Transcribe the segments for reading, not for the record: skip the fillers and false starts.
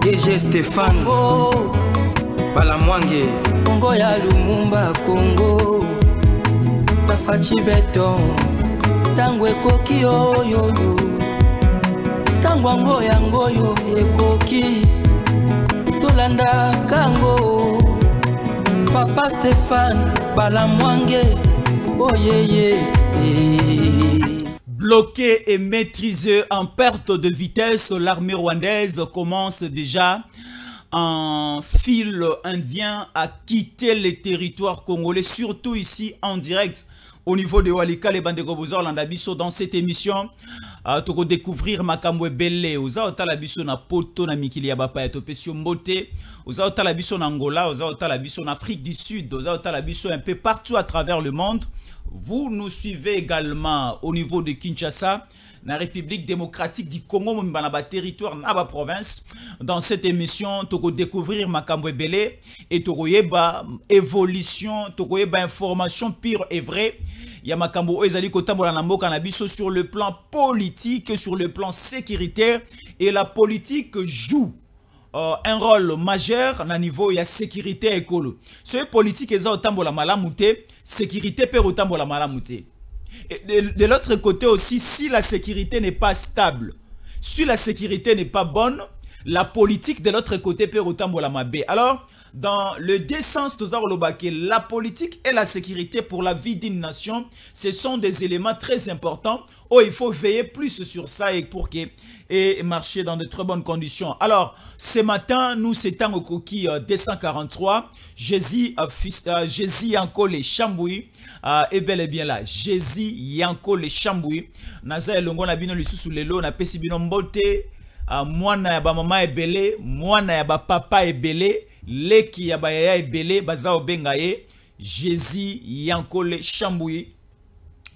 DG Stéphane Balamwange Congo ya Lumumba Congo Bafachi Beton Tango ekoki oyo Tango yango yo ekoki Tolanda kango Papa Stéphane Balamwange Oh yeah. Bloqué et maîtrisé en perte de vitesse, l'armée rwandaise commence déjà en fil indien à quitter les territoires congolais, surtout ici en direct au niveau de Walikale Bandegobouza Landabiso. Dans cette émission, tu vas découvrir Makamwe Bele, Oza Otalabiso na Poto na Mikili ya Bapa Etopesio Mbote, Oza Otalabiso na Angola, Oza Otalabiso na Afrique du Sud, Oza Otalabiso un peu partout à travers le monde. Vous nous suivez également au niveau de Kinshasa, la République démocratique du Congo, Mbanaba territoire, Naba province. Dans cette émission, tu vas découvrir Makamwe Bele et tu vas évolution, tu vas information pure et vraie. Il y a Makambo Ezali Kotambola Namboka Nabiso sur le plan politique, sur le plan sécuritaire. Et la politique joue un rôle majeur na niveau ya sécurité écolo. Ce politique eza otambola malamute, sécurité peut otambola malamute. Et de l'autre côté aussi, si la sécurité n'est pas stable, si la sécurité n'est pas bonne, la politique de l'autre côté peut otambola mabe. Alors, dans le deux sens, la politique et la sécurité pour la vie d'une nation, ce sont des éléments très importants. Oh, il faut veiller plus sur ça et pour que et marcher dans de très bonnes conditions. Alors, ce matin, nous c'était au coquille 243. Jésus Yanko les Chamboui est bel et bien là. Jésus Yanko les Chamboui. Naza elongo na bino lisusu lelo na pesi bino mbote. Mwana ya ba mama ebele, mwana ya ba papa ebele, leki ya ba yaya ebele baza obenga ye. Jésus Yanko les Chamboui.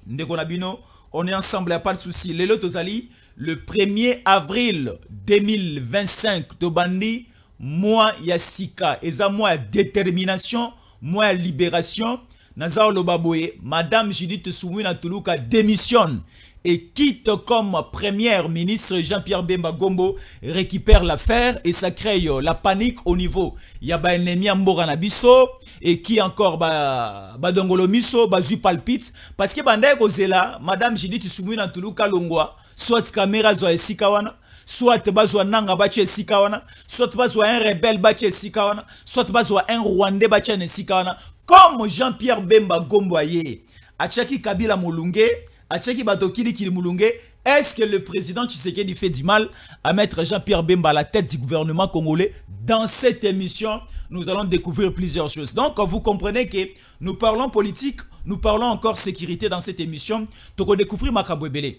Ndeko na bino, on est ensemble, il n'y a pas de souci. Lelo tozali le 1er avril 2025, Tobandi, moi Yassika, eza moi détermination, moi libération, Nazao Lobaboye, Madame Judith Soumouina Toulouka démissionne et quitte comme première ministre. Jean-Pierre Bemba Gombo récupère l'affaire et ça crée la panique au niveau. Il y a un ennemi Mbora Nabiso et qui encore Badongolo Miso, Bazu palpite parce que Bandai Kozela, Madame Judith Soumouina Toulouka Longwa. Soit caméra zo esikawana, soit bazwa nanga bache esikawana, soit bazwa un rebelle bache esikawana, soit bazwa un Rwandais bache esikawana. Comme Jean-Pierre Bemba Gomboye, Achaki Kabila Moulunge, Achaki Batokili Kili Moulunge, est-ce que le président Tshisekedi fait du mal à mettre Jean-Pierre Bemba à la tête du gouvernement congolais? Dans cette émission, nous allons découvrir plusieurs choses. Donc, vous comprenez que nous parlons politique, nous parlons encore sécurité dans cette émission. Donc, on découvre Makamwe Bele.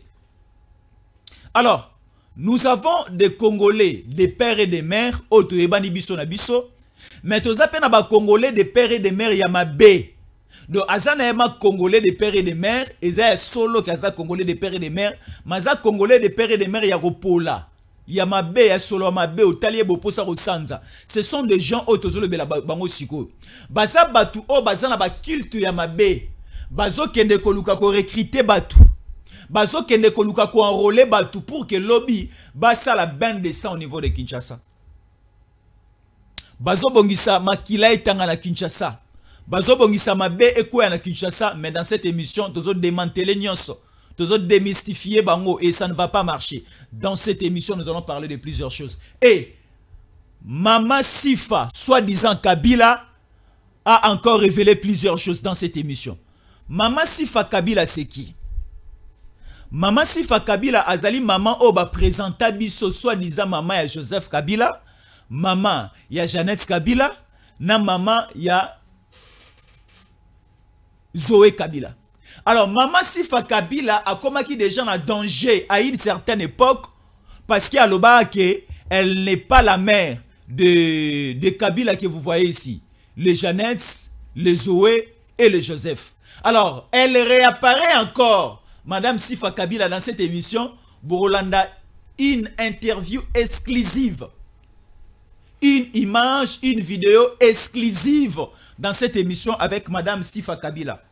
Alors, nous avons des Congolais, des pères et des mères, mais tous les Congolais, des pères et des mères, Yamabe. Donc, Azana Yama Congolais, des pères et des mères, et solo Kaza Congolais, des pères et des mères, Maza Congolais, des pères et des mères, Yaropola. Yamabe, Solo Yamabe, Otalié Boposa Rosanza. Ce sont des gens autozolo Bela Bango Siko. Baza Batu, O Bazana Ba Kiltu Yamabe. Bazo Kende Koluka ko recruter Batu. Bazo kende koluka ko enrôler batu pour que lobby basa la bande de sang au niveau de Kinshasa. Bazo bongisa makila etanga na Kinshasa. Bazo bongisa mabe ekoya na Kinshasa, mais dans cette émission tozo démanteler nyonso, tozo démystifier bango et ça ne va pas marcher. Dans cette émission, nous allons parler de plusieurs choses. Et Mama Sifa, soi-disant Kabila, a encore révélé plusieurs choses dans cette émission. Mama Sifa Kabila c'est qui? Maman Sifa Kabila azali maman oba présenta biso soi-disant maman ya Joseph Kabila, maman ya Jeannette Kabila, na maman ya Zoé Kabila. Alors maman Sifa Kabila a commis des gens en danger à une certaine époque parce qu'elle n'est pas la mère de Kabila que vous voyez ici. Les Jeannette, les Zoé et les Joseph. Alors elle réapparaît encore. Madame Sifa Kabila dans cette émission, Borolanda, une interview exclusive. Une image, une vidéo exclusive dans cette émission avec Madame Sifa Kabila.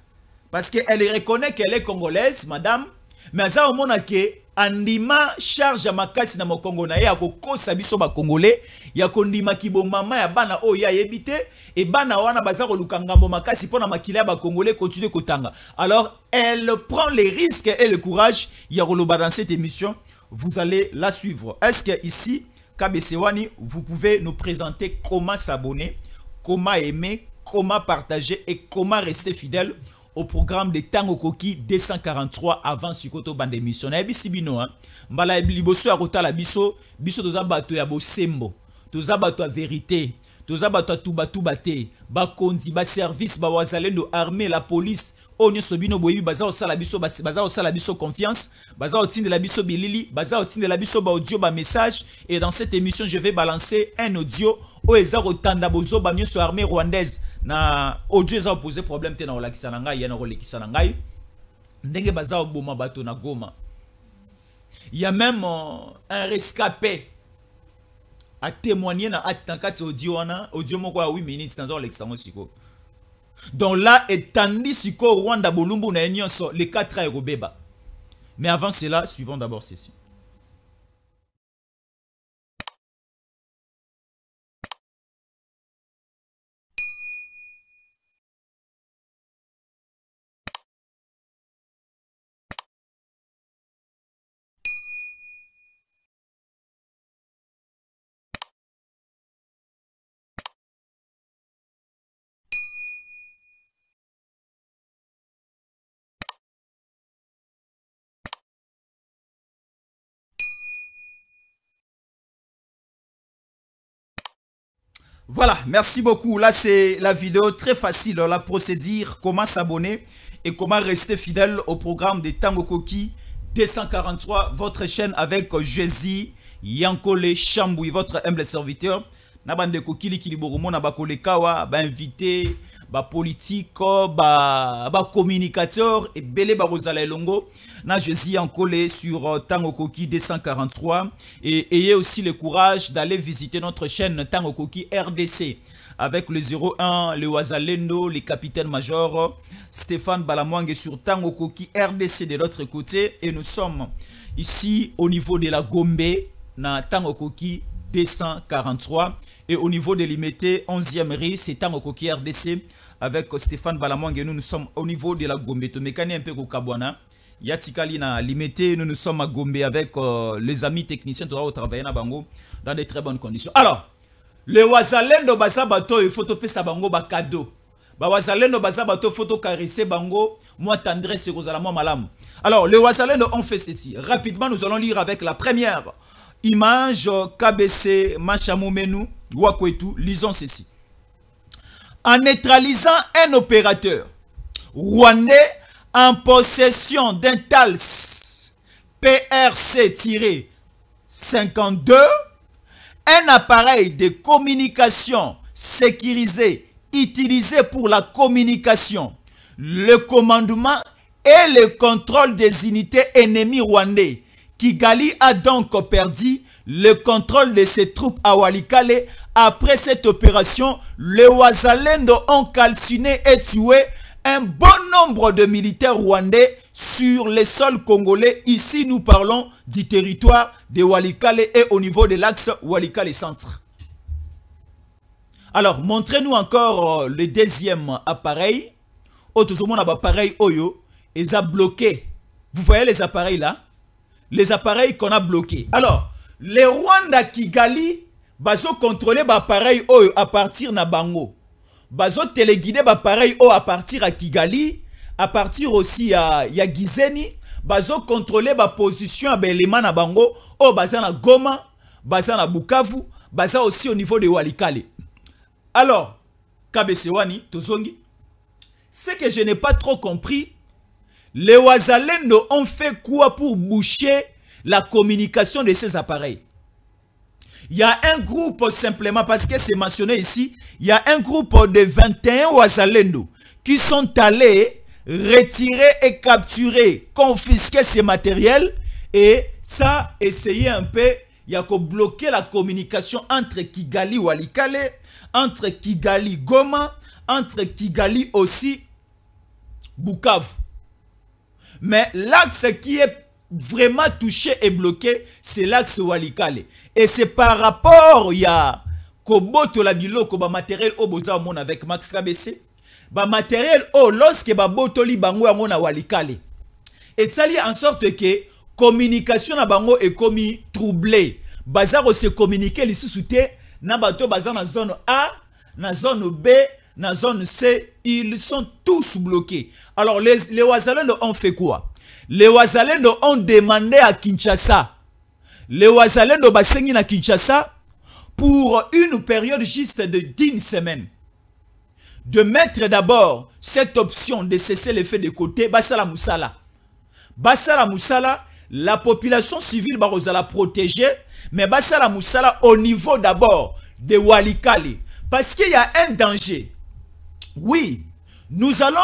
Parce qu'elle reconnaît qu'elle est congolaise, Madame, mais ça au monde que andima charge makasi na mokongo na ye akokosa biso ba congolais ya kondima kibomama ya bana o ya yebite et bana wana baza koluka ngambo makasi pona makila ba congolais continue kotanga. Alors elle prend les risques et le courage ya koloba dans cette émission. Vous allez la suivre. Est-ce que ici Kabesewani, vous pouvez nous présenter comment s'abonner, comment aimer, comment partager et comment rester fidèle au programme de Tango Koki 243 avant Sikoto bande émission. Na bisi bino hein. Mbala liboso ya kota la biso toza bato ya bosembo, toza bato ya vérité, toza bato ya tubate, ba konzi, ba service, ba wazalendo, armée, la police, onyo sobino boyebi baza osala biso baza osala biso confiance, baza otinde la biso bilili, baza otinde la biso ba audio ba message. Et dans cette émission je vais balancer un audio o eza kotanda bozo ba nyoso armée rwandaise na audio eza poser problème te na olakisa na ngai yana kolekisa na ngai ndenge baza oboma bato na Goma. Il y a même un rescapé a témoigné na atitakati audio wana audio moko ya 8 minutes dans olekisa siko. Donc là etandi siko Rwanda bolumbu na nyonso les 4 ans robeba. Mais avant cela, suivons d'abord ceci. Voilà, merci beaucoup. Là, c'est la vidéo très facile, la procédure, comment s'abonner et comment rester fidèle au programme de Tango Koki 243, votre chaîne avec Jésus Yankole Chamboui, votre humble serviteur. Nabande Kokili Kiliboromo, Nabakolekawa, invité, politique, communicateur et Belé Barozala Longo. Na Jésus Yankole sur Tango Koki 243. Et ayez aussi le courage d'aller visiter notre chaîne Tango Koki RDC avec le 01, le Wazalendo, le capitaine-major Stéphane Balamwangue sur Tango Koki RDC de l'autre côté. Et nous sommes ici au niveau de la Gombe, na Tango Koki 243. Et au niveau de l'Imité, 11e rue, c'est Tango Koki RDC avec Stéphane Balamwangue. Nous sommes au niveau de la Gombe. Tomekani un peu au Kabwana. Yatikali na limité, nous sommes à Gombe avec les amis techniciens, nous travailler na bango dans de très bonnes conditions. Alors, le Wazalendo bazabato, il faut topé sa bango ba cadeau. Ba Wazalendo bazabato, il faut to caresser bango, moi tendresse c'est Rosala moi malam. Alors, le Wazalendo on fait ceci. Rapidement, nous allons lire avec la première image KBC Machamoumenu Wakwetu. Lisons ceci. En neutralisant un opérateur rwandais en possession d'un TALS PRC-52, un appareil de communication sécurisé utilisé pour la communication, le commandement et le contrôle des unités ennemies rwandais. Kigali a donc perdu le contrôle de ses troupes à Walikale. Après cette opération, les Wazalendo ont calciné et tué un bon nombre de militaires rwandais sur les sols congolais. Ici, nous parlons du territoire de Walikale et au niveau de l'axe Walikale Centre. Alors, montrez-nous encore le deuxième appareil. Autrement, l'appareil Oyo, ils ont bloqué. Vous voyez les appareils là? Les appareils qu'on a bloqués. Alors, les Rwanda Kigali, bazo contrôler l'appareil Oyo à partir de Bango. Bazo téléguider l'appareil Oyo à partir à Kigali, à partir aussi à Gizeni. Bazo contrôler la position à l'élément na Bango, au baza na Goma, baza na Bukavu, baza aussi au niveau de Walikale. Alors, Kabesewani, Tozongi, c'est que je n'ai pas trop compris. Les Wazalendo ont fait quoi pour boucher la communication de ces appareils? Il y a un groupe simplement, parce que c'est mentionné ici, il y a un groupe de 21 Wazalendo qui sont allés retirer et capturer, confisquer ces matériels et ça, essayer un peu, il y a qu'à bloquer la communication entre Kigali Walikale, entre Kigali Goma, entre Kigali aussi Bukavu. Mais l'axe qui est vraiment touché et bloqué, c'est l'axe Walikale. Et c'est par rapport à Koboto la biloko ba matériel au boza mon avec Max KBC, ba matériel au lorsque ba botoli bango yango na Walikale. Et ça lit en sorte que communication na bango est commis troublé. Bazar se communiquer les sous-souté na bato bazar na zone A, na zone B, na zone C, ils sont tous bloqués. Alors les Wazalendo ont fait quoi? Les Wazalendo ont demandé à Kinshasa. Les Wazalendo basengi na Kinshasa pour une période juste de 10 semaines. De mettre d'abord cette option de cesser les faits de côté, Basala Moussala. Basala Moussala, la population civile la protéger, mais Basala Moussala au niveau d'abord de Walikale. Parce qu'il y a un danger. Oui, nous allons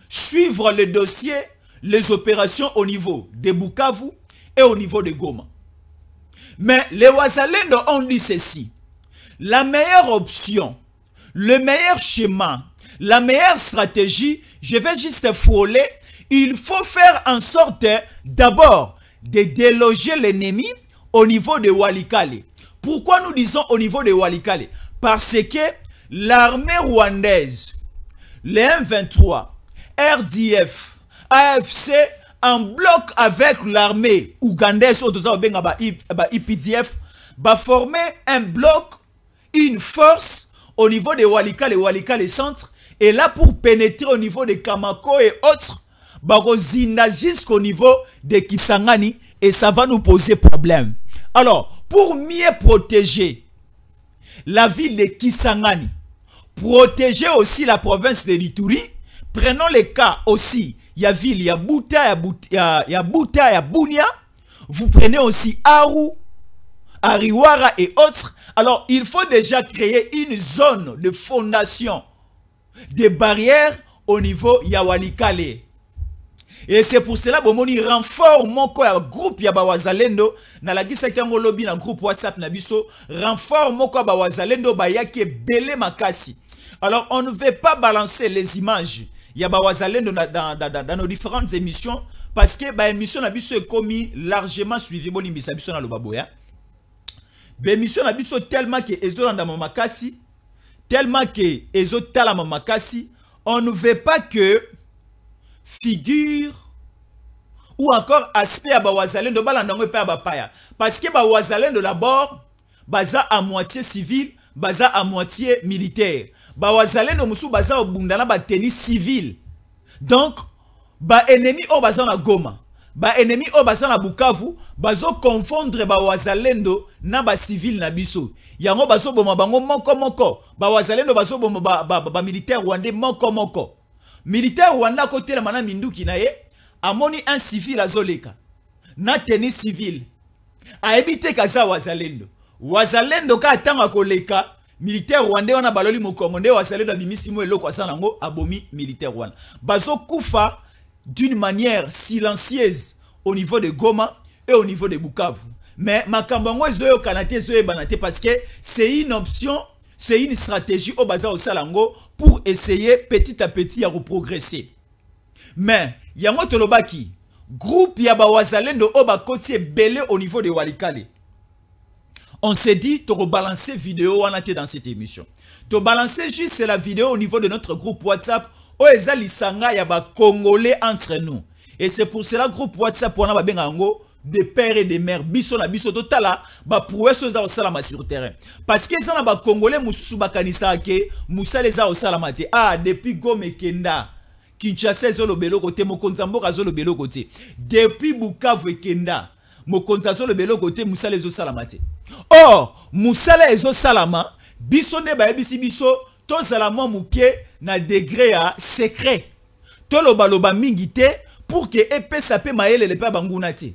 suivre le dossier, les opérations au niveau de Bukavu et au niveau de Goma. Mais les Wazalendo ont dit ceci. La meilleure option, le meilleur schéma, la meilleure stratégie, je vais juste frôler, il faut faire en sorte d'abord de déloger l'ennemi au niveau de Walikale. Pourquoi nous disons au niveau de Walikale? Parce que l'armée rwandaise, les M23, RDF, AFC, en bloc avec l'armée ougandaise, IPDF, va former un bloc, une force au niveau de Walikale, Walikale centre, et là pour pénétrer au niveau de Kamako et autres, Barozinda jusqu'au niveau de Kisangani, et ça va nous poser problème. Alors, pour mieux protéger la ville de Kisangani, protéger aussi la province de l'Ituri, prenons les cas aussi, il y a ville, il y a Bouta, il y a Bouta, il y a Bunia, vous prenez aussi Aru, Ariwara et autres. Alors, il faut déjà créer une zone de fondation, des barrières au niveau Yawalikale. Et c'est pour cela que je renfort mon groupe Wazalendo na la gisa kiango lobby na groupe WhatsApp na biso renfort mon Wazalendo ba yake belé makasi. Alors on ne veut pas balancer les images Wazalendo dans nos différentes émissions parce que ba émission na biso est commis largement suivi bolimbisa biso na lobaboya. Ba émission na biso tellement que ezolanda makasi, tellement que ezotala makasi, on ne veut pas que figure ou encore aspect à Bawazalendo balandango pe abapaya parce que Bawazalendo d'abord baza à moitié civil, baza à moitié militaire. Bawazalendo musu baza obundana ba tennis civil. Donc ba ennemi o baza na Goma, ba ennemi o baza na Bukavu, bazo confondre Bawazalendo na ba civil na biso. Yango bazo boma bango moko Bawazalendo bazo boma ba militaire rwandais moko. Militaire Rwanda côté la mana minduki na ye amoni un civil azoleka na tennis civil a éviter kaza Wazalendo. Wazalendo ka tanga koleka militaire Rwanda wana baloli mokongonde Wazalendo bimisimo eloko asanango abomi militaire Rwanda. Bazo kufa d'une manière silencieuse au niveau de Goma et au niveau de Bukavu. Mais makambango ezoyo kanate zoyo banate parce que c'est une option. C'est une stratégie au bazar au Salango pour essayer petit à petit à reprogresser. Mais yango tolobaki groupe yaba Wazalendo oba koti belé au niveau de Walikale. On s'est dit to rebalancer vidéo on était dans cette émission. To balancer juste la vidéo au niveau de notre groupe WhatsApp o ezali sanga yaba congolais entre nous. Et c'est pour cela groupe WhatsApp on a ba bengango de pères et de mères biso na biso totala ba prouesse za osalama sur terrain parce que ça na ba congolais mususu bakanisa ke musale za osalama te depuis Goma Kenda Kinshasa zolo belo côté mokonza mboka zolo belo côté depuis Bukavu Kenda mokonza zolo belo côté musale zo salama te. Or musale ezo salama biso ne ba ebisi biso to salama muke na degré à secret to loba mingi te pour que epé sapé maele le pa banguna te.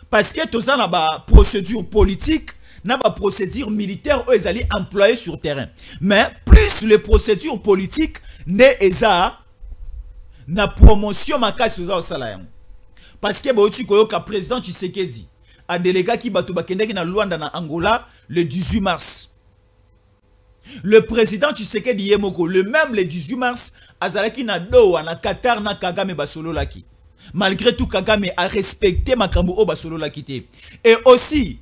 Parce que tout ça n'a pas procédure politique, n'a pas procédure militaire ou ils allaient employer sur terrain. Mais plus les procédures politiques n'est eza na promotion makasi aux salaires. Parce que tu connais que président Tshisekedi a délégué qui batu bakende qui na Luanda na Angola le 18 mars. Le président Tshisekedi Yemoko le même le 18 mars azalaki na Doha na Qatar na Kagame basolo laki. Malgré tout, Kagame a respecté Makambo Obasolo la quitté. Et aussi,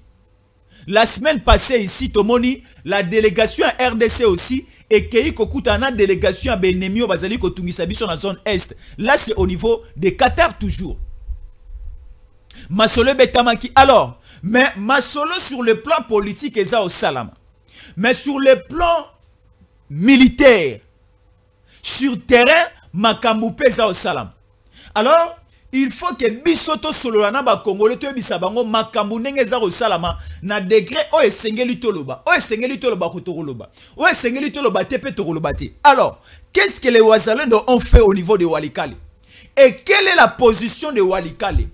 la semaine passée ici, Tomoni, la délégation à RDC aussi, et Kei Kokutana délégation à Benemio Bazali Kotungisabi sur la zone Est. Là, c'est au niveau de Qatar toujours. Masolo Betamaki. Alors, mais Masolo sur le plan politique est ça au Salama. Mais sur le plan militaire, sur terrain, Makambo pesa au Salama. Alors, il faut que bisoto sololana ba Congolais to bisabango makambo ndenge za Salama na degré o esengeli toloba. O esengeli toloba kotoloba. O esengeli toloba tepe toloba te. Alors, qu'est-ce que les Wazalendo ont fait au niveau de Walikale? Et quelle est la position de Walikale?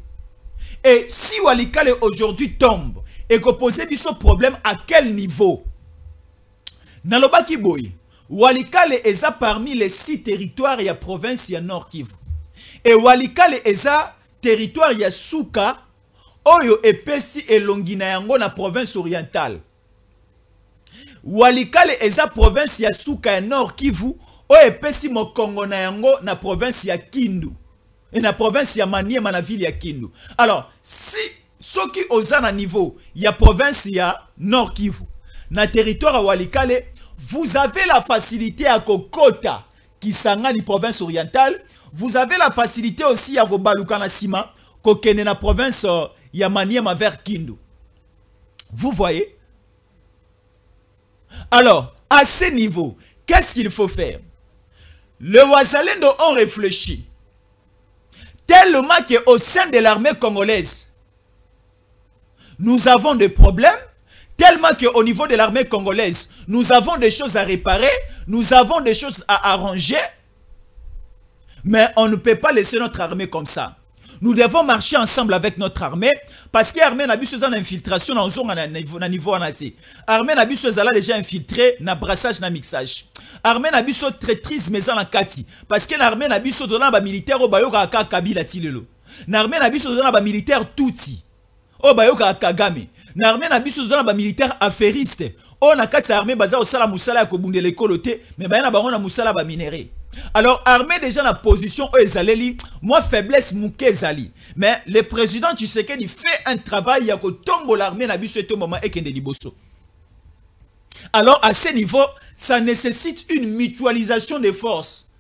Et si Walikale aujourd'hui tombe et que pose biso problème à quel niveau? Nalobaki boy, Walikale est parmi les 6 territoires ya province ya Nord Kivu. Et Walikale eza territoire ya Souka oyo epesi elongi na yango na province orientale. Walikale eza province ya Souka ya Nord Kivu oyo epesi mokongo na yango na province ya Kindu. Et na province ya Maniema na ville ya Kindu. Alors, si soki oza na niveau ya province ya Nord Kivu na territoire ya Walikale, vous avez la facilité à kokota Kisangani province orientale. Vous avez la facilité aussi à Robaluka na Sima, kokene na province ya Maniema vers Kindu. Vous voyez? Alors, à ce niveau, qu'est-ce qu'il faut faire? Les Wazalendo ont réfléchi. Tellement qu'au sein de l'armée congolaise, nous avons des problèmes. Tellement qu'au niveau de l'armée congolaise, nous avons des choses à réparer. Nous avons des choses à arranger. Mais on ne peut pas laisser notre armée comme ça. Nous devons marcher ensemble avec notre armée. Parce que l'armée n'a pas besoin d'infiltration dans le niveau anati. L'armée n'a pas besoin déjà infiltré dans le brassage, dans le mixage. L'armée n'a pas besoin de traîtrise, mais en kati. Parce que l'armée n'a pas besoin de militaire au Bayoka Kabila Tilelo. L'armée n'a pas besoin de militaire Tutsi. Au Bayoka Kagame. L'armée n'a pas besoin de militaire affairiste. On a quatre armées basées au Sala Moussala Kobunde l'écoloté, mais bah, on a Moussala ba minéré. Alors, armée déjà dans la position où ils moi faiblesse mouké zali. Mais le président tu sais qu'il fait un travail, il y a que tombe l'armée n'a bu au moment et qu'il liboso. Alors, à ce niveau, ça nécessite une mutualisation des forces.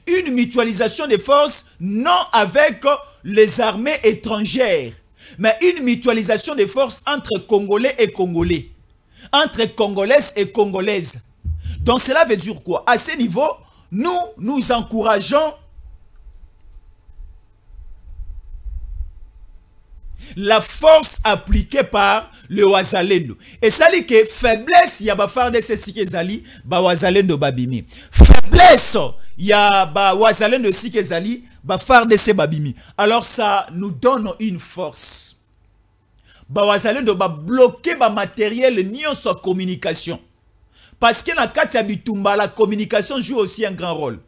Une mutualisation des forces, non avec les armées étrangères, mais une mutualisation des forces entre Congolais et Congolais. Entre Congolaises et Congolaises. Donc, cela veut dire quoi? À ce niveau, nous encourageons la force appliquée par le Wazalendo. Et ça dit que faiblesse, il y a ba faire de ces sikezali, ba Wazalendo babimi. Faiblesse, il y a ba Wazalendo sikezali, ba faire de ces babimi. Alors ça nous donne une force. Ba Wazalendo ba bloquer ba matériel nion sa communication. Parce que dans le cas de Bitumba, la communication joue aussi un grand rôle.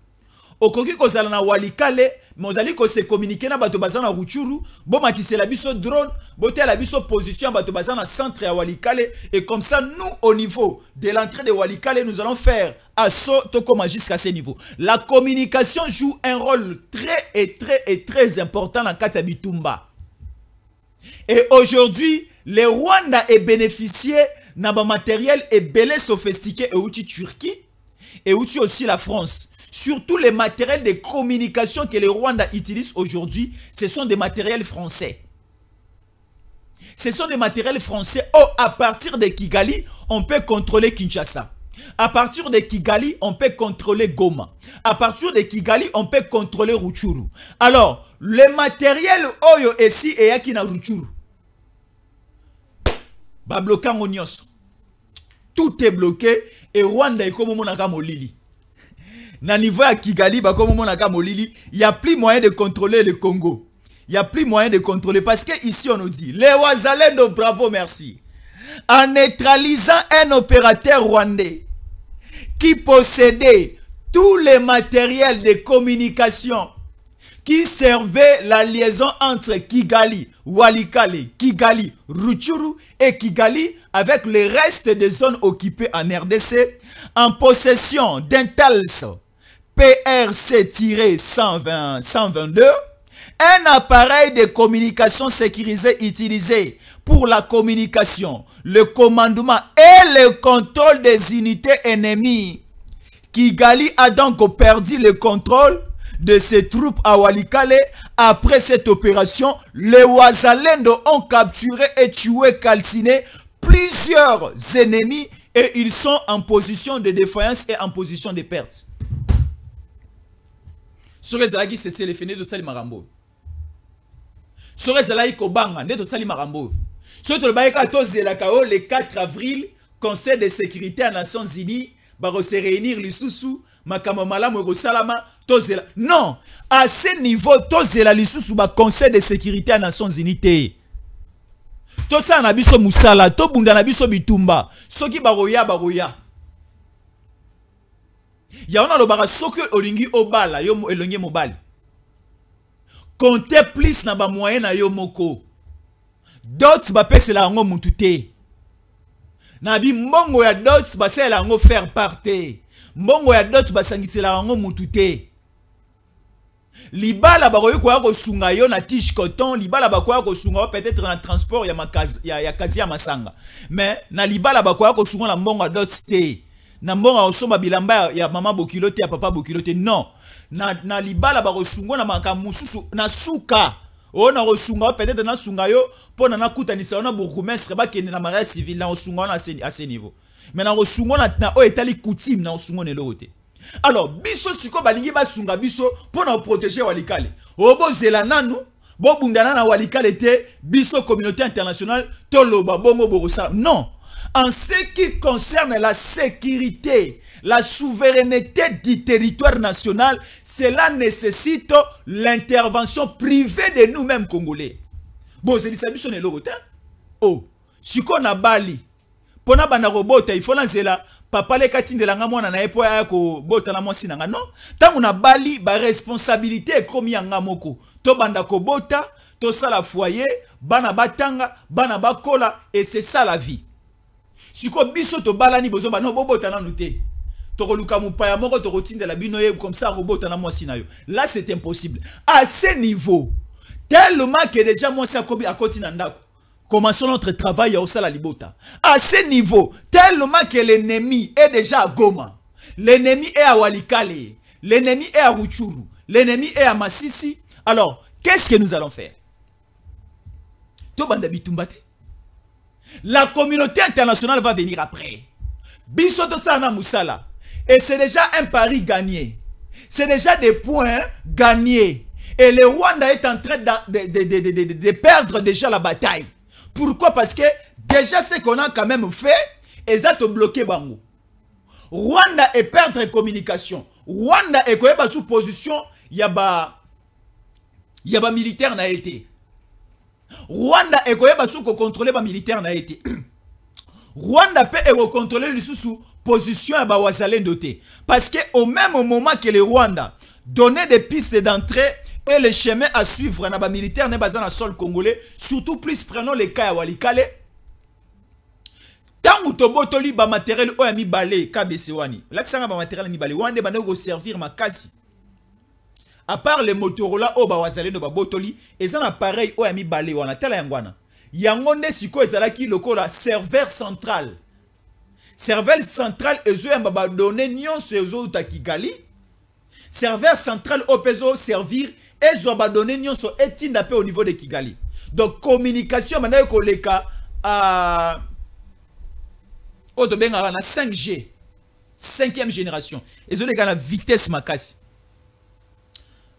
Au cas où on a Walikale, mais on a dit qu'on se communiquer na bato bazana Ruchuru, bon matisse la biso drone, boté la biso position bato bazana centre à Walikale, et comme ça nous au niveau de l'entrée de Walikale nous allons faire assaut tokoma jusqu'à ce niveau. La communication joue un rôle très important dans le cas de Bitumba. Et aujourd'hui, le Rwanda est bénéficié d'un matériel et belé sophistiqué et outils Turquie et outils aussi la France. Surtout les matériels de communication que le Rwanda utilise aujourd'hui, ce sont des matériels français. Ce sont des matériels français. Oh, à partir de Kigali, on peut contrôler Kinshasa. À partir de Kigali, on peut contrôler Goma. À partir de Kigali, on peut contrôler Rutshuru. Alors, le matériel Oyo ici et Yakina Rutshuru. Ba bloquant Onyos. Tout est bloqué et Rwanda est comme monaka molili. Na niveau à Kigali, ba comme monaka molili, il n'y a plus moyen de contrôler le Congo. Il n'y a plus moyen de contrôler parce que ici on nous dit les Wazalendo, bravo, merci. En neutralisant un opérateur rwandais qui possédait tous les matériels de communication qui servait la liaison entre Kigali, Walikale, Kigali, Rutshuru et Kigali avec le reste des zones occupées en RDC en possession d'un TALS PRC-122 Un appareil de communication sécurisé utilisé pour la communication, le commandement et le contrôle des unités ennemies. Kigali a donc perdu le contrôle de ses troupes à Walikale. Après cette opération, les Wazalendo ont capturé et tué, calciné plusieurs ennemis et ils sont en position de défaillance et en position de perte. Sur les alagi, c'est le fini de Sali Marambo. Sur les alagi, Kobanga, de Sali Marambo. Sur le Baïka Tozelakao, le 4 avril, Conseil de sécurité à Nations Unies, va se réunir les sous-sous, Makamamala, Mogosalama, Tozela. Non, à ce niveau, Tozela, les sous-sous, Conseil de sécurité à Nations Unies. Tosa na biso musala, to bunda na biso bitumba. Soki baroya baroya. Ya ona lobaka soki olingi obala yo elongi mobali. Comptez plus na ba moyen na yo moko. D'autres ba pesela ngo mutu te. Na bi mbongo ya d'autres ba sela ngo faire parte. Mbongo ya d'autres ba sangisela ngo mutu te. Libala bakoyi kwa ko sunga yo na tige coton, libala bakoyi ko sunga peut-être na transport ya makazi ya kazi ya masanga. Mais na libala bakoyi ko sunga na mbongo d'autres te. Na mbongo osomba bilamba ya mama bokilote ya papa bokilote non. Na libala bako sunga na makamususu na suka. O na rosunga peut-être na sunga yo pona na kutanisa na bourgmestre ba kende na mariage civil na osunga na à ce niveau. Mais na rosunga na o etali coutume na osunga ne lote. Alors, biso siko balingi basunga biso pour nous protéger Walikale. Obo zela nanu, bo bundana na Walikale te, biso communauté internationale, toloba bongo borosa. Non. En ce qui concerne la sécurité, la souveraineté du territoire national, cela nécessite l'intervention privée de nous-mêmes Congolais. Bon, c'est ça biso ne lote. Oh, siko na Bali. Pona bana robota, il faut lanzela. Papa le katinde la ngamona na epo ya ko bota na mwasi nanga non tangu na Bali ba responsabilité komi ya ngamoko to banda ko bota to sala foyer bana batanga bana bakola et c'est ça la vie siko biso to balani bozo bana bobota na nute to ko luka mupaya moko to ko tindela bino ye comme ça robota na mwasi na yo là c'est impossible à ce niveau tellement que déjà mwasi akobi akoti na ndako. Commençons notre travail à Osala Libota. À ce niveau, tellement que l'ennemi est déjà à Goma, l'ennemi est à Walikale, l'ennemi est à Ruchuru, l'ennemi est à Massissi. Alors, qu'est-ce que nous allons faire? La communauté internationale va venir après. Bisoto Sana Moussala. Et c'est déjà un pari gagné. C'est déjà des points gagnés. Et le Rwanda est en train de perdre déjà la bataille. Pourquoi? Parce que déjà ce qu'on a quand même fait, ils ont bloqué Bango. Rwanda est perdre communication. Rwanda est quand même sous position, il y a militaire na été. Rwanda est quand même sous contrôler ba militaire na été. Rwanda peut contrôler le sous position à Wazalendo doté. Parce que au même moment que le Rwanda donnait des pistes d'entrée et le chemin à suivre na ba militaire ne bazana sol congolais, surtout plus prenons les cas à Walikale. Tangu tobotoli ba matériel o mi balé kabesewani. Là que ça ba matériel mi balé wande ba nego servir makasi. À part les Motorola o ba wazalendo ba botoli, et un appareil o mi balé wana tala yangwana. Yangonde siko ezalaki lokola serveur central. Serveur central ezo yamba ba donner nyonso ezo ta Kigali. Serveur central au peso servir et zobadonné nyonso etinda pe au niveau de Kigali. Donc communication maintenant koleka à Otobenga na 5G 5e génération. Ezo leka na vitesse makasi.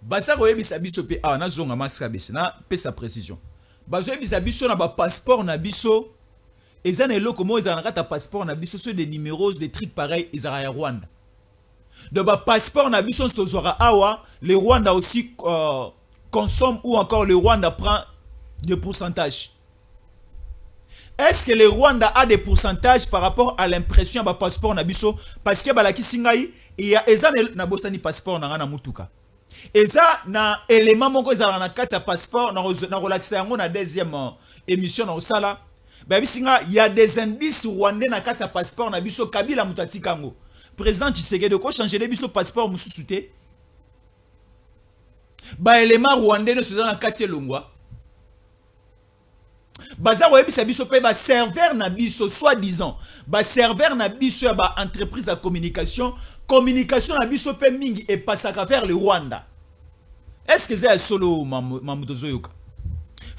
Basa ko yebisa biso pe na zonga maska bese na pe sa précision. Bazo yebisa biso na ba passeport na biso ezana eloko mo ezana kata passeport na biso sur des numéros des trucs pareils ezara ya Rwanda. De bas passeport na biso stozora awa le Rwanda aussi consomme ou encore le Rwanda prend des pourcentages. Est-ce que le Rwanda a des pourcentages par rapport à l'impression de passeport na biso parce que balaki singai il y a eza na bosani passeport na mutuka. Eza na élément moko eza na kati ya passeport na relaxer yango na deuxième émission na osala. Ba bisinga il y a des indices rwandais na kati ya passeport na biso Kabila mutati kango. Président Tshisekedi de quoi changer les biso passeport mususu te. ba élément rwandais ne faisant la quartier longwa baza oyebisa biso pe ba serveur na biso soi-disant ba serveur na biso ya ba entreprise de communication na biso pe mingi et passaka vers le Rwanda. Est-ce que c'est solo mamutozoyoka?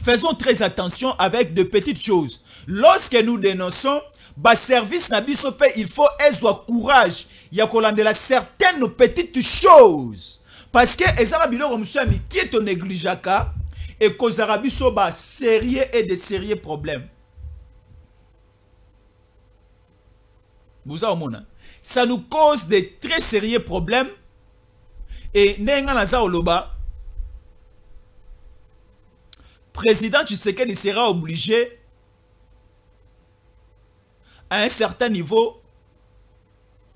Faisons très attention avec de petites choses. Lorsque nous dénonçons ba service na biso pe, il faut avoir courage ya kolandela certaines petites choses parce que ezala biloko musami qui est négligeaka et kozara biso ba sérieux et de sérieux problèmes. Vous avez mona, ça nous cause de très sérieux problèmes et nenga naza oloba président Tshisekedi sera obligé à un certain niveau,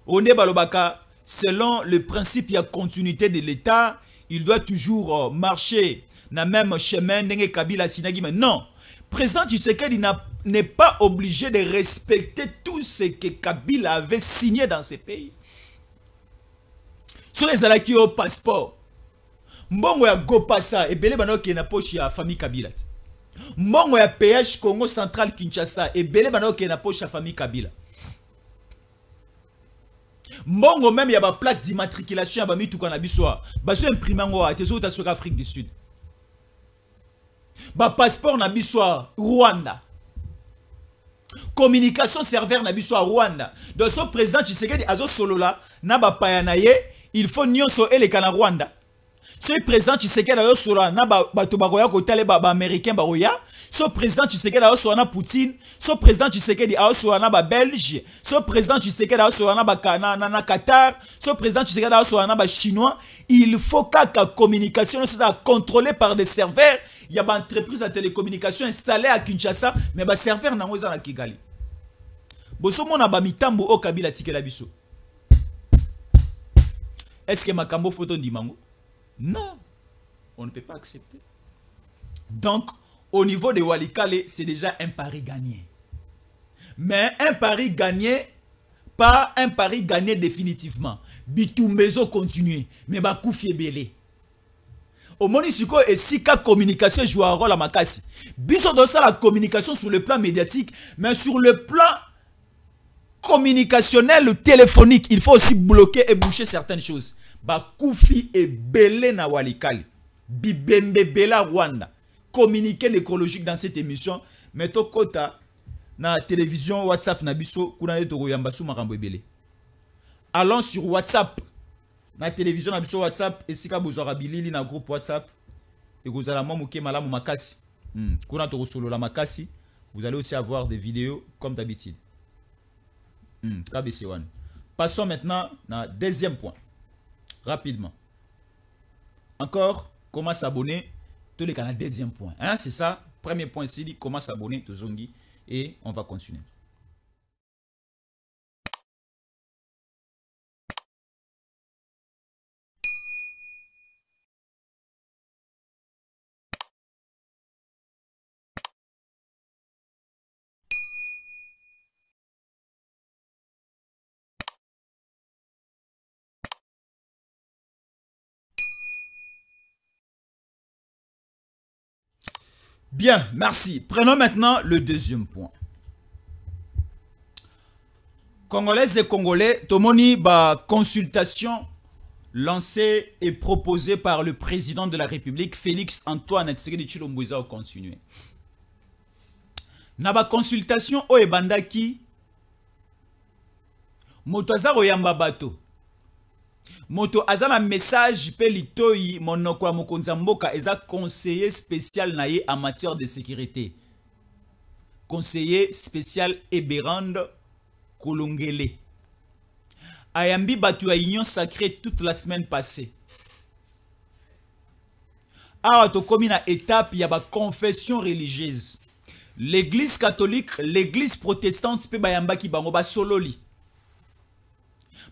on est balobaka, selon le principe de continuité de l'État, il doit toujours marcher dans le même chemin. Mais non, président Tshisekedi n'est pas obligé de respecter tout ce que Kabila avait signé dans ces pays. Sur les alaki au passeport, mbongo ya Gopasa et belé bano ki na poche ya famille Kabila. Mbongo ya PH Congo Central Kinshasa et belé bano ki na poche ya famille Kabila. Mbongo même ya ba plaque d'immatriculation ya ba mituka na biswa. Baso imprimango a tezo ta sur Afrique du Sud. Ba passeport na biswa Rwanda. Communication serveur na biswa Rwanda. Donc son président Tshisekedi azo solola na ba payanaye, il faut nyonso eleka na Rwanda. Ce président Tshisekedi azo solola na bato bakoya ko tale ba américain baroya. Ce président Tshisekedi azo solola na Poutine. Ce président Tshisekedi azo solola na ba Belge. Ce président Tshisekedi azo solola na ba na Qatar. Ce président Tshisekedi azo solola na ba chinois. Il faut que la communication soit contrôlée par des serveurs. Il y a une entreprise de télécommunication installée à Kinshasa, mais les serveurs n'ont pas à Kigali. Bosomo na ba mitambo o Kabila tikela biso. Est-ce que makambo photo ndimango? Non, on ne peut pas accepter. Donc, au niveau de Walikale, c'est déjà un pari gagné. Mais un pari gagné, pas un pari gagné définitivement. Bitumbezo continuer, mais bakoufi belé. Au monisiko et sika communication joue un rôle à makasi. Biso dans ça la communication sur le plan médiatique, mais sur le plan communicationnel, téléphonique, il faut aussi bloquer et boucher certaines choses. Bakoufi et belé na Walikale. Bibembe bela Rwanda. Communiquer l'écologique dans cette émission. Mais to kota na télévision WhatsApp na biso kuna to yamba sou makambo ebele. Allons sur WhatsApp. Na télévision na biso WhatsApp et sika bozora bilili na groupe WhatsApp et vous allez moke malamu makasi. Kuna to solo la makasi, vous allez aussi avoir des vidéos comme d'habitude. KBC1. Passons maintenant na deuxième point. Rapidement. Encore, comment s'abonner? Tous les canaux, deuxième point. Hein, c'est ça. Premier point ici, comment s'abonner, Tozongi. Et on va continuer. Bien, merci. Prenons maintenant le deuxième point. Congolaises et Congolais, Tomoni, consultation lancée et proposée par le président de la République, Félix Antoine Tshisekedi Tshilombo au continuer. Na consultation o ebandaki moto azaro yamba bato. Moto azana message pe litoyi monoko mokonza mboka eza conseiller spécial naye en matière de sécurité. Conseiller spécial Eberand Kolongele. Ayambi batu ya union sacrée toute la semaine passée. Awa to komi na étape ya ba confession religieuse. L'église catholique, l'église protestante pe bayamba ki bango ba sololi.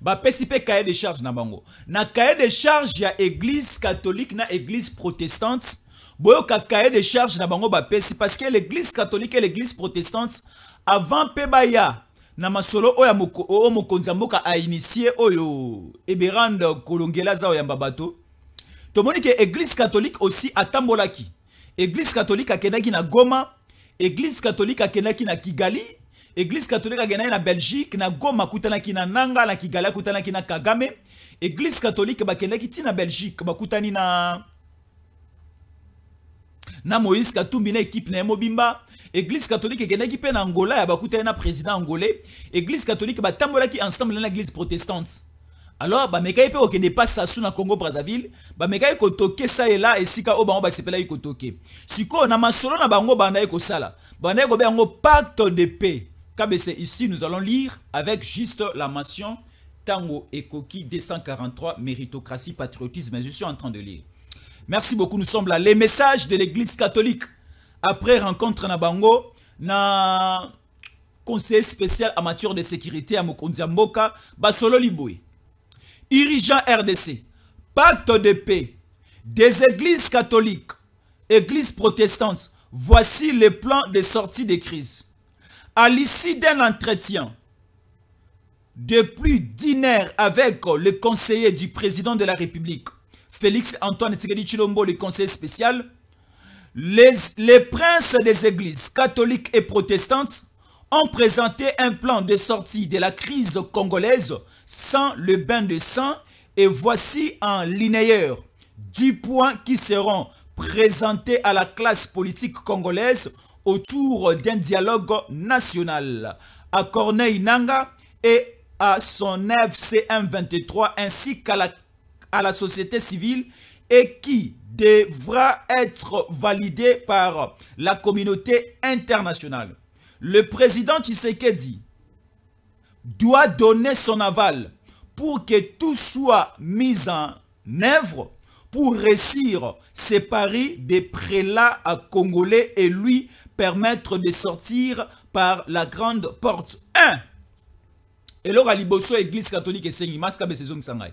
Ba pesipe cahier de charge na bango. Na cahier de charge ya église catholique na église protestante, boyo ka cahier de charge na bango ba pesi parce que l'église catholique et l'église protestante avant pe baya na masolo oya mokonza mboka a initié oyo Eberand Kolongela za oyamba bato. tomoni que église catholique aussi atambolaki. Église catholique akendaki na Goma, église catholique akendaki na Kigali, église catholique akendaki na Belgique, na Goma kutanaki na Nanga, na Kigali kutanaki na Kagame, église catholique bakendaki ti na Belgique bakutani na Moïse Katumbi na équipe na Mobimba. Église catholique ekendaki pe na Angola ya bakutani na président angolais. Église catholique batambolaki ensemble na église protestante. Alors ba mekai pe okende pas sasu na Congo Brazzaville, ba mekai ko toke ça et là esika o bango ba sepela ko toke. Siko na masolo na bango banda ko sala. Banda ko be ngo pacte de paix. KBC ici nous allons lire avec juste la mention Tango Ekoki 243 méritocratie patriotisme. Je suis en train de lire. Merci beaucoup, nous sommes là. Les messages de l'église catholique. Après rencontre na bango, na conseil spécial en matière de sécurité à Mokonzi Mboka, Basolo Liboui. Dirigeant RDC, pacte de paix, des églises catholiques, églises protestantes, voici le plan de sortie de crise. À l'issue d'un entretien de plus d'une heure avec le conseiller du président de la République, Félix Antoine Tshisekedi Tshilombo, le conseiller spécial, les princes des églises catholiques et protestantes ont présenté un plan de sortie de la crise congolaise sans le bain de sang et voici en linéaire 10 points qui seront présentés à la classe politique congolaise autour d'un dialogue national à Corneille Nangaa et à son FCM 23 ainsi qu'à la société civile et qui devra être validé par la communauté internationale. Le président Tshisekedi doit donner son aval pour que tout soit mis en œuvre pour réussir ses paris des prélats à Congolais et lui permettre de sortir par la grande porte. 1. Et là, liboso église catholique et sengi, maska be saison sangai.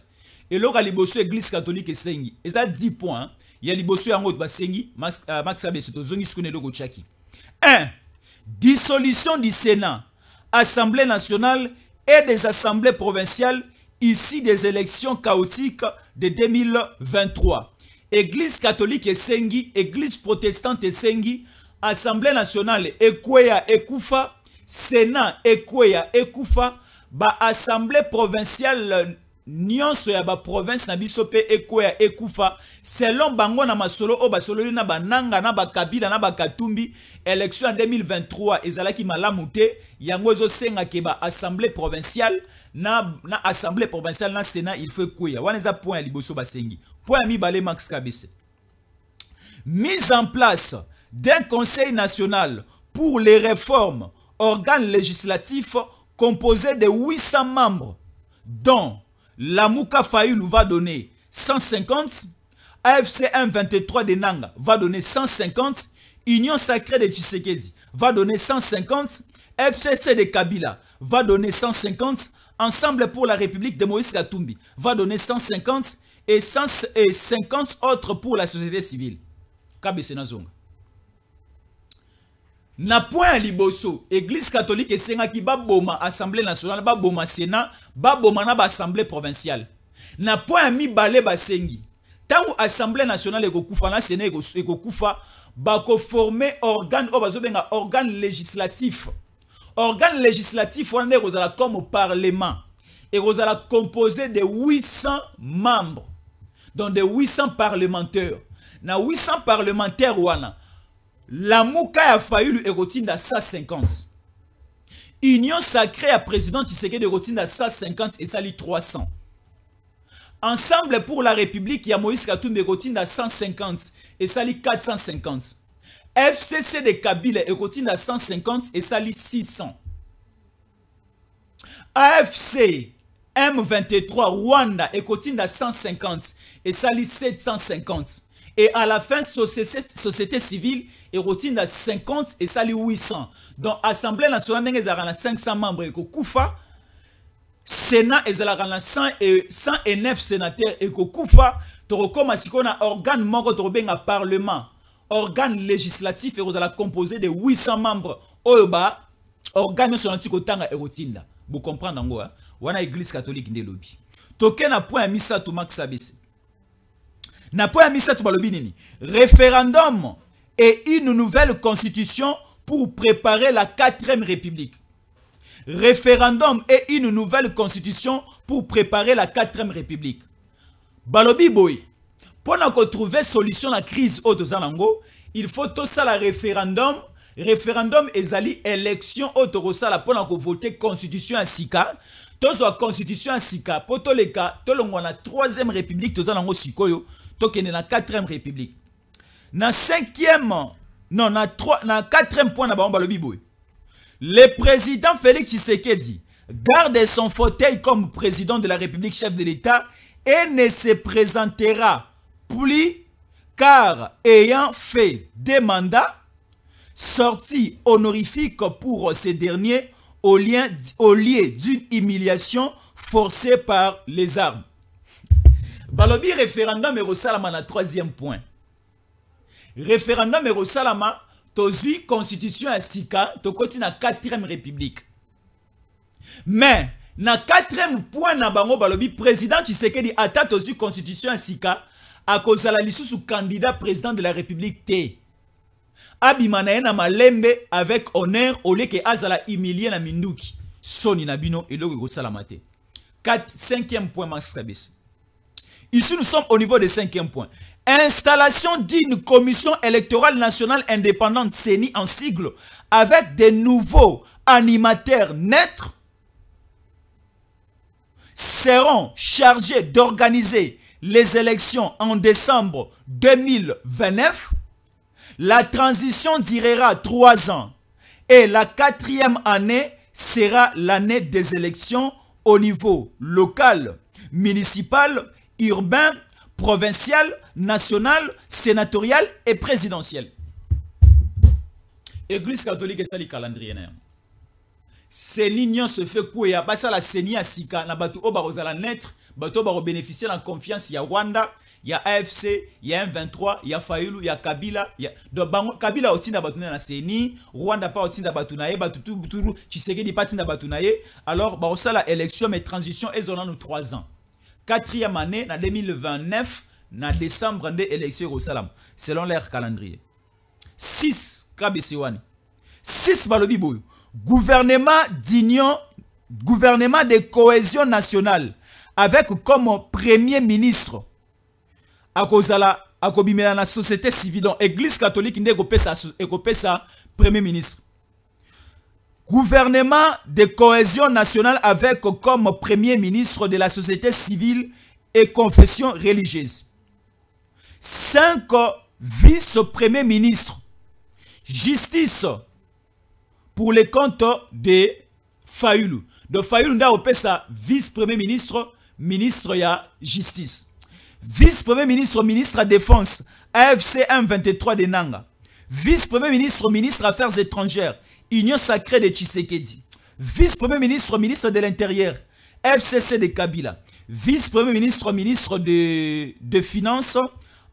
Et là, liboso église catholique et sengi. Et ça 10 points. Il y a liboso yango ba sengi, maska be seto zongi skune logo chaki. 1. Dissolution du Sénat, Assemblée nationale et des assemblées provinciales ici des élections chaotiques de 2023. Église catholique et sengi, église protestante et sengi, Assemblée nationale ekweya ekufa, Sénat ekweya ekufa, ba assemblée provinciale nyonso ya ba province na biso pe ekweya ekufa selon bango na masolo o basolo na bananga na bakabila na bakatumbi. Élection en 2023 ezalaki malamu te yango ezo senga ke ba assemblée provinciale na assemblée provinciale na Sénat il faut ekweya wana eza point ya liboso basengi. Point mi balé Max Kabese. Mise en place d'un conseil national pour les réformes, organe législatif composé de 800 membres, dont Lamuka Fayulu va donner 150, AFC 23 de Nanga va donner 150, Union Sacrée de Tshisekedi va donner 150, FCC de Kabila va donner 150, Ensemble pour la République de Moïse Katumbi va donner 150 et 50 autres pour la société civile. Kabese Nazonga. Na point liboso, église catholique et senga ki ba boma assemblée nationale, ba boma sénat, ba boma na ba assemblée provinciale. Na point mi balé ba sengi. Tango assemblée nationale eko kufa na sénat eko kufa, ba ko former organe o bazo benga organe législatif. Organe législatif wana kozala comme au parlement. Et kozala composé de 800 membres. Donc de 800 parlementaires. Na 800 parlementaires wana. La Mouka a failli lui érotinda 150. Union sacrée à président Tshisekedi érotinda 150 et ça lui 300. Ensemble pour la République, il y a Moïse Katumbi érotinda 150 et ça lui 450. FCC de Kabila érotinda 150 et ça lui 600. AFC M23 Rwanda érotinda 150 et ça lui 750. Et à la fin, société civile et routine à 50 et ça 800. Donc, Assemblée nationale, il y a 500 membres et Koufa. Sénat, il y a 109 sénateurs et Koufa. Tu recommences qu'on a organe mort de parlement, organe législatif et on a composé de 800 membres. Oyoba, organe sur l'anticotanga et routine. Vous comprenez, on a l'église catholique de lobby. Token a point mis ça tout max sabisi. Na point misato balobi nini? Référendum et une nouvelle constitution pour préparer la 4e république. Référendum et une nouvelle constitution pour préparer la 4e république. Balobi boy, pour trouver solution à la crise autozanango, il faut tout ça la référendum. Référendum ezali élection autosala pour voter constitution à sika. Tozo constitution à sika pour tous les cas, tout le monde la 3e république tozanango sikoyo, tokene na 4e république. Na 5e, non na 4e point na balobi boy. Le président Félix Tshisekedi garde son fauteuil comme président de la République, chef de l'État, et ne se présentera plus car ayant fait des mandats sortis honorifiques pour ces derniers au lieu d'une humiliation forcée par les armes. Balobi référendum et Rosalama na 3e point. Référendum et Rosalama tozui constitution à sika tokoti na 4e république. Mais na 4e point na bango balobi président Tshisekedi ata tozui constitution à sika a kozala lisusu candidat président de la république te. Abimana na malembe avec honneur au lieu que azala humilié na minduki. Soni na bino eloko kosala te. 5e point masabis. Ici nous sommes au niveau de 5e point. Installation d'une commission électorale nationale indépendante CENI en sigle avec des nouveaux animateurs neutres seront chargés d'organiser les élections en décembre 2029. La transition durera 3 ans et la 4e année sera l'année des élections au niveau local, municipal, urbain, provincial, national, sénatorial et présidentiel. Église catholique est le calendrier. C'est l'union se fait quoi? Basa la CENI à Sika, na batu oba rozala naître, batu oba bénéficier de la confiance. Il y a Rwanda, il y a AFC, il y a M23, il y a Fayulu, il y a Kabila. Donc Kabila otinda batu na CENI, Rwanda pas otinda batu na ye, batu tout Tshisekedi pas otinda batu na ye. Alors barosa la élection mais transition est nous 3 ans. 4e année, en 2029, en décembre, de l'élection au Salam, selon leur calendrier. 6, Kabesiwani. 6, Balobi Boyo. Gouvernement d'union, gouvernement de cohésion nationale, avec comme premier ministre, Akozala, Akobimela na société civile, donc église catholique, Ekopesa, premier ministre. Gouvernement de cohésion nationale avec comme premier ministre de la société civile et confession religieuse. 5 vice-premiers ministres. Justice pour les comptes de Fayulu. De Fayulu, on a vice-premier ministre, ministre ya justice. Vice-premier ministre, ministre à défense, AFC M23 de Nanga. Vice-premier ministre, ministre affaires étrangères, Union sacrée de Tshisekedi. Vice-premier ministre, ministre de l'Intérieur, FCC de Kabila. Vice-premier ministre, ministre de Finances,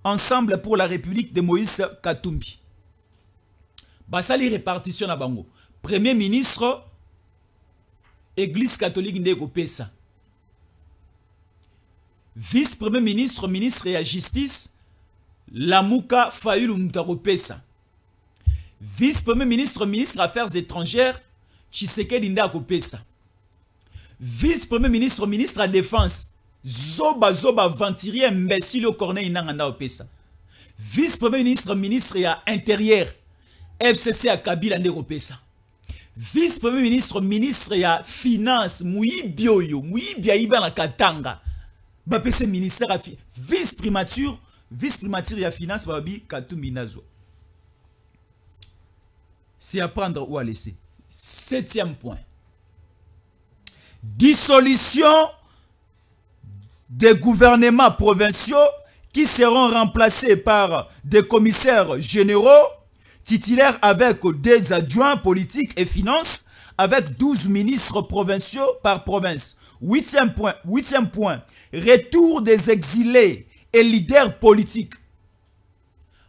Ensemble pour la République de Moïse Katumbi. Basali répartition à Bango. Premier ministre, Église catholique de Pesa. Vice-premier ministre, ministre de la Justice, Lamuka Fayulu Mutaropesa. Vice-premier ministre, ministre des Affaires étrangères, Tshisekedi Ndakopesa. Vice-premier ministre, ministre de la Défense, Zoba Venturier imbécile Corneille Nanganda Opesa. Vice-premier ministre, ministre de l'Intérieur, FCC à Kabila Ndekopesa. Vice-premier ministre, ministre de la Finance, Mouyibioyo, Mouyibia na Katanga. Bapese ministère à vice-primature de la Finance, Babi Katumbi Nazo. C'est à prendre ou à laisser. 7e point. Dissolution des gouvernements provinciaux qui seront remplacés par des commissaires généraux titulaires avec des adjoints politiques et finances avec 12 ministres provinciaux par province. 8e point. Retour des exilés et leaders politiques.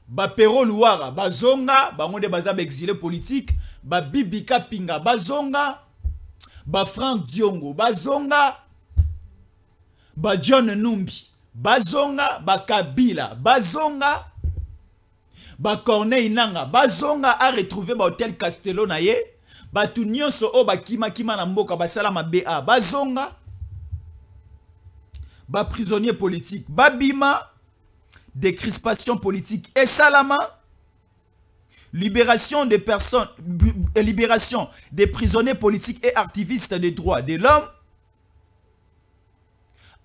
Bapero Louara, Bazonga, Bangonde Bazab exilé politique, Babibika Pinga, Bazonga, Franck Diongo, Bazonga, John Numbi, bazonga ba Kabila, bazonga ba Corneille Nanga, bazonga a retrouvé ba hôtel Castello na ye, ba tu nyonso o ba kima na mboka basala BA, bazonga ba prisonnier politique, babima des crispations politiques et salama libération des personnes, libération des prisonniers politiques et activistes des droits de l'homme,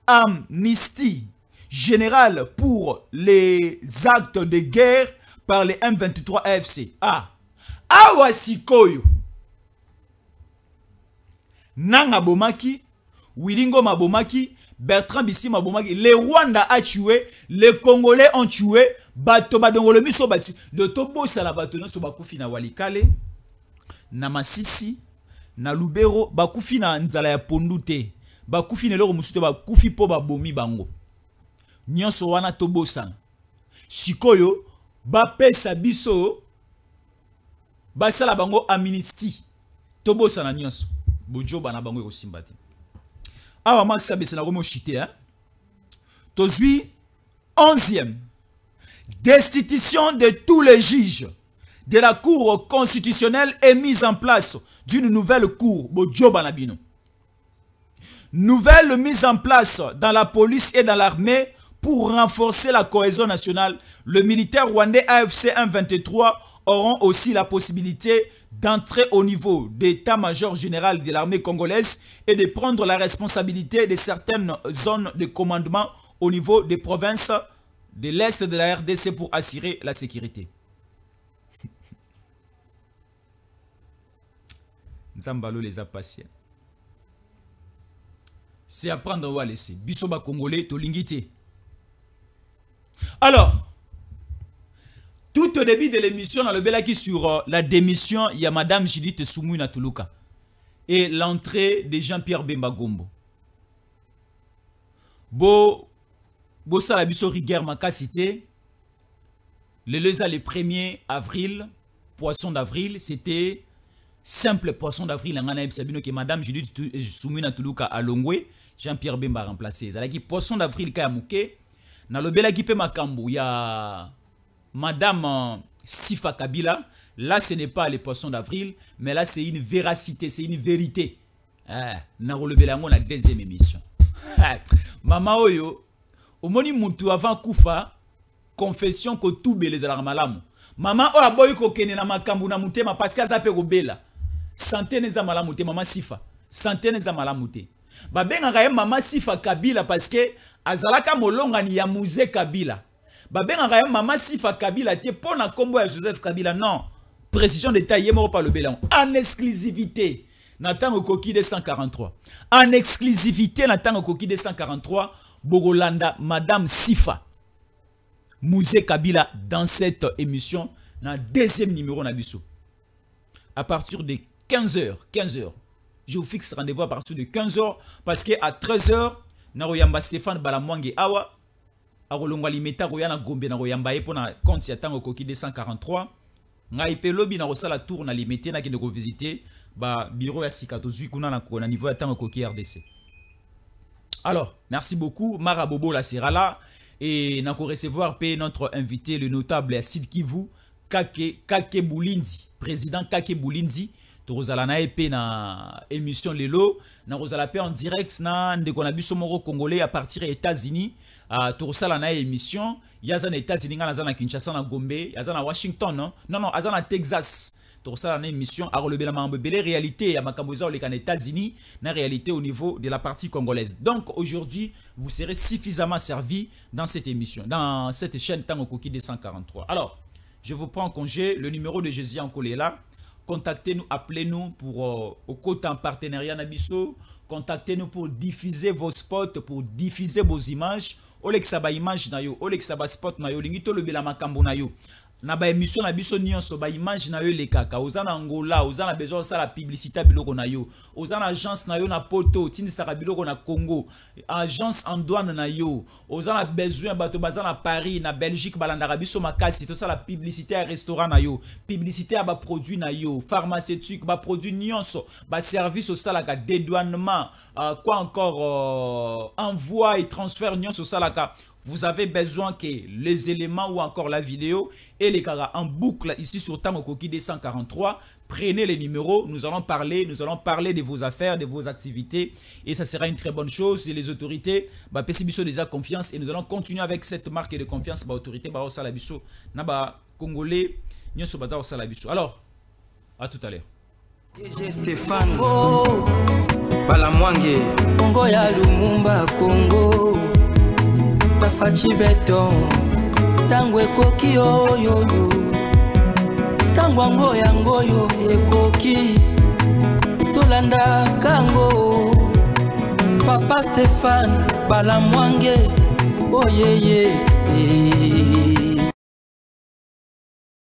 amnistie générale pour les actes de guerre par les M23 AFC. Awa sikoyo Nanga Bomaki, Wilingo Mabomaki, Bertrand Bissima Bomaki, les Rwandais a tué, les Congolais ont tué, bato badongolo miso batu, de tobo sala bato no so bakufi na Walikale, na Masisi, na Lubero, bakufi na nzala ya Pondute, bakufi na loro musute bakufi po babomi bango. Nyonso wana tobo sana. Sikoyo bapesa biso basala bango amnistie. Tobo sana nyonso. Bojo bana bango ko simbate. Awa max sabese na romo chité hein. Tozui 11e destitution de tous les juges de la Cour constitutionnelle et mise en place d'une nouvelle cour. Bojo bana bino. Nouvelle mise en place dans la police et dans l'armée pour renforcer la cohésion nationale. Le militaire rwandais AFC 123 auront aussi la possibilité d'entrer au niveau d'état-major général de l'armée congolaise et de prendre la responsabilité de certaines zones de commandement au niveau des provinces de l'Est de la RDC pour assurer la sécurité. Nzambalo les a passés. C'est à prendre ou à laisser. Bisoba Congolais, Tolingité. Alors, tout au début de l'émission, on a le belaki sur la démission, il y a Madame Judith Soumouna Tuluka et l'entrée de Jean-Pierre Bemba Gombo. Bo Salabiso Riguer Makasité, le 1er avril, poisson d'avril, c'était simple poisson d'avril. On a sabino que Madame Judith Soumouna Tuluka a longwe, Jean-Pierre Bemba a remplacé. C'est-à-dire poisson d'avril kaya mouké. Na le belaki pe makambu ya Madame Sifa Kabila. Là ce n'est pas les poissons d'avril, mais là c'est une véracité, c'est une vérité. Na relevé la la deuxième émission. Mama oyo, omoni mutu avant kufa, confession ko tout belé za la malamu. Mama oya boy ko kene na makambu na mutema parce que zape ko bela. Santé neza malamu te mama Sifa. Santé neza malamu te. Babenga ye mama Sifa Kabila parce que azalaka molongani ya Musée Kabila. Babenga ye mama Sifa Kabila te pona kombo ya Joseph Kabila. Non. Précision de taille mort par le Bélan. En exclusivité. Nathan Koki de 143. En exclusivité Nathan Koki de 143. Bogolanda Madame Sifa Musée Kabila dans cette émission. Dans deuxième numéro Nabiso. À partir de 15h. Je vous fixe rendez-vous à partir de 15h parce que à 13h, Naroyamba Stéphane Balamwange Awa, Arolongwa Limeta Royana Gombe Naroyamba Epona compte Yatango Koki 243. Ngaipe Lobi Narosala Tour na Limete na kende ko visiter ba bureau ya Sikatozui kuna na niveau Yatango Koki RDC. Alors, merci beaucoup Marabobo la sera là et nako recevoir pe notre invité le notable Sid Kivu Kake Boulindi, président Kake Boulindi. Torozala na EP na émission lelo na rozala pe en direct na ndeko na biso moko congolais à partir des États-Unis torosala na émission yaza na États-Unis ngana za na Kinshasa na Gombe yaza na Washington non yaza na Texas torosala na émission a relever la mambe belé réalité ya makambo za oleka na États-Unis na réalité au niveau de la partie congolaise. Donc aujourd'hui vous serez suffisamment servi dans cette émission dans cette chaîne Tango Koki 243. Alors je vous prends congé, le numéro de Jésus en est là. Contactez-nous, appelez-nous pour au côté en partenariat Nabiso. Contactez-nous pour diffuser vos spots, pour diffuser vos images. Olexaba image na yo, olexaba spot na yo, lingito le bela makambo na yo. na ba émission na biso nyonso ba image na yo le kaka oza na Angola oza na besoin de la publicité biloko na yo oza na agence na yo na poto tindisaka biloko na Congo agence en douane na yo oza na besoin bato baza na Paris na Belgique balandaka biso makasi to la publicité à restaurant na yo publicité à ba produit na yo pharmaceutique ba produit nyonso ba service au salaka dédouanement quoi encore envoi et transfert nyonso salaka. Vous avez besoin que les éléments ou encore la vidéo et les caras en boucle ici sur Tango Koki 243. Prenez les numéros, nous allons parler de vos affaires, de vos activités et ça sera une très bonne chose. Et les autorités, Pessibiso déjà confiance et nous allons continuer avec cette marque de confiance. Autorité, Salabiso, Naba Congolais, Nyoso Baza Salabiso. Alors, à tout à l'heure. Stéphane Balamwange Congo ya Lumumba Congo Bafachi beton Tango ekoki oyo Tango ngoyo ekoki Tolanda kango Papa Stéphane Balamwange Oh yeah yeah